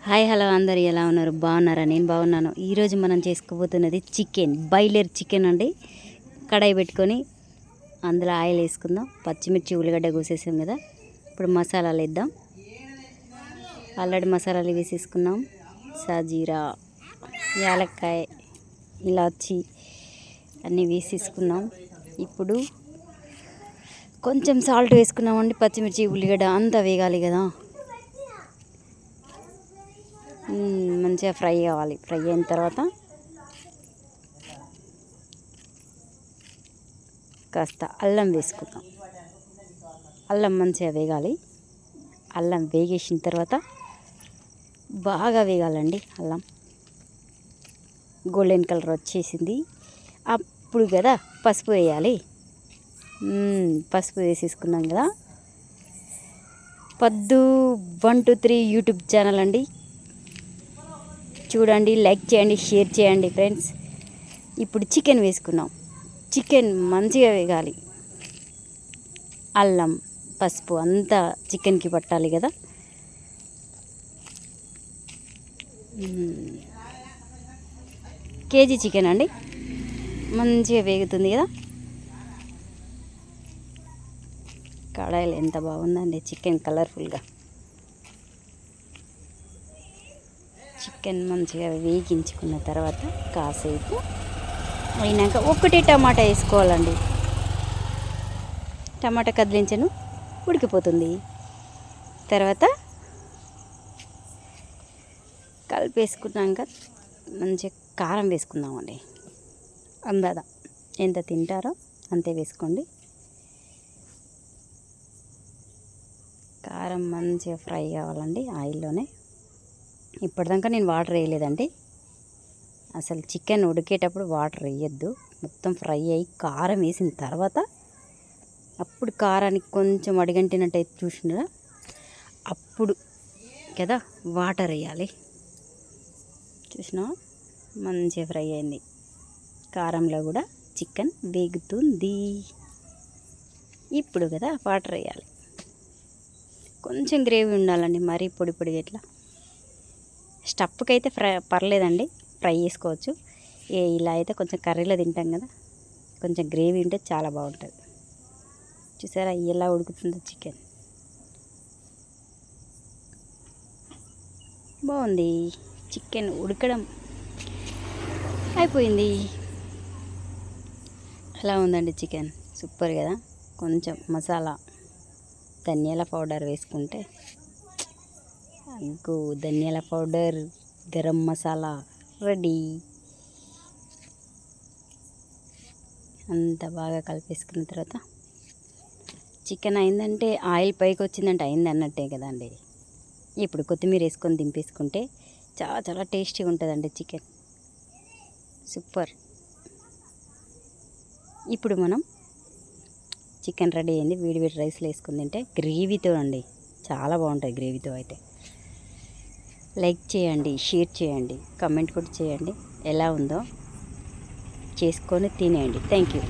Hi hello అందరు ఎలా ఉన్నారు? బాగున్నారా? నేను బాగున్నాను. ఈరోజు మనం చేసుకోబోతున్నది బాయిలర్ చికెన్ అండి. కడాయి పెట్టుకొని అందులో ఆయిల్ వేసుకుందాం. పచ్చిమిర్చి ఉల్లిగడ్డ కోసేసాం కదా. ఇప్పుడు మసాలాలు వేద్దాం. ఆల్రెడీ మసాలాలు వేసేసుకున్నాం. సాజీరా, యాలక్కాయ, ఇలాచి అన్నీ వేసేసుకున్నాం. ఇప్పుడు కొంచెం సాల్ట్ వేసుకున్నామండి. పచ్చిమిర్చి ఉల్లిగడ్డ అంతా వేగాలి కదా, మంచిగా ఫ్రై కావాలి. ఫ్రై అయిన తర్వాత కాస్త అల్లం వేసుకుందాం. అల్లం మంచిగా వేగాలి. అల్లం వేగేసిన తర్వాత బాగా వేగాలండి. అల్లం గోల్డెన్ కలర్ వచ్చేసింది. అప్పుడు కదా పసుపు వేయాలి. పసుపు వేసేసుకున్నాం కదా. పద్దు 123 యూట్యూబ్ ఛానల్ అండి, చూడండి, లైక్ చేయండి, షేర్ చేయండి ఫ్రెండ్స్. ఇప్పుడు చికెన్ వేసుకున్నాం. చికెన్ మంచిగా వేగాలి. అల్లం పసుపు అంతా చికెన్కి పట్టాలి కదా. కేజీ చికెన్ అండి, మంచిగా వేగుతుంది కదా. కడాయిలు ఎంత బాగుందండి చికెన్, కలర్ఫుల్గా. చికెన్ మంచిగా వేగించుకున్న తర్వాత కాసేపు అయినాక ఒకటే టమాటా వేసుకోవాలండి. టమాటా కదిలించను, ఉడికిపోతుంది. తర్వాత కలిపేసుకున్నాక మంచిగా కారం వేసుకుందామండి. అందాద ఎంత తింటారో అంతే వేసుకోండి. కారం మంచిగా ఫ్రై కావాలండి ఆయిల్లోనే. ఇప్పటిదాకా నేను వాటర్ వేయలేదండి. అసలు చికెన్ ఉడికేటప్పుడు వాటర్ వేయద్దు. మొత్తం ఫ్రై అయ్యి కారం వేసిన తర్వాత అప్పుడు కారానికి కొంచెం అడిగంటినట్టు అయితే చూసినా అప్పుడు కదా వాటర్ వేయాలి. చూసినా మంచిగా ఫ్రై అయింది. కారంలో కూడా చికెన్ వేగుతుంది. ఇప్పుడు కదా వాటర్ వేయాలి. కొంచెం గ్రేవీ ఉండాలండి, మరీ పొడి పొడిగా ఇట్లా. స్టఫ్కి అయితే పర్లేదండి, ఫ్రై చేసుకోవచ్చు. ఇలా అయితే కొంచెం కర్రీలో తింటాం కదా, కొంచెం గ్రేవీ ఉంటే చాలా బాగుంటుంది. చూసారా ఎలా ఉడుకుతుందో చికెన్. బాగుంది. చికెన్ ఉడకడం అయిపోయింది. ఎలా ఉందండి చికెన్? సూపర్ కదా. కొంచెం మసాలా ధనియాల పౌడర్ వేసుకుంటే, ధనియాల పౌడర్, గరం మసాలా రెడీ. అంత బాగా కలిపేసుకున్న తర్వాత చికెన్ అయిందంటే, ఆయిల్ పైకి వచ్చిందంటే అయింది అన్నట్టే కదండి. ఇప్పుడు కొత్తిమీర వేసుకొని దింపేసుకుంటే చాలా చాలా టేస్టీగా ఉంటుందండి చికెన్. సూపర్. ఇప్పుడు మనం చికెన్ రెడీ అయింది. వేడి వేడి రైస్లో వేసుకుని తింటే గ్రేవీతో అండి చాలా బాగుంటుంది. గ్రేవీతో అయితే లైక్ చేయండి, షేర్ చేయండి, కమెంట్ కూడా చేయండి. ఎలా ఉందో చేసుకొని తినేయండి. Thank you.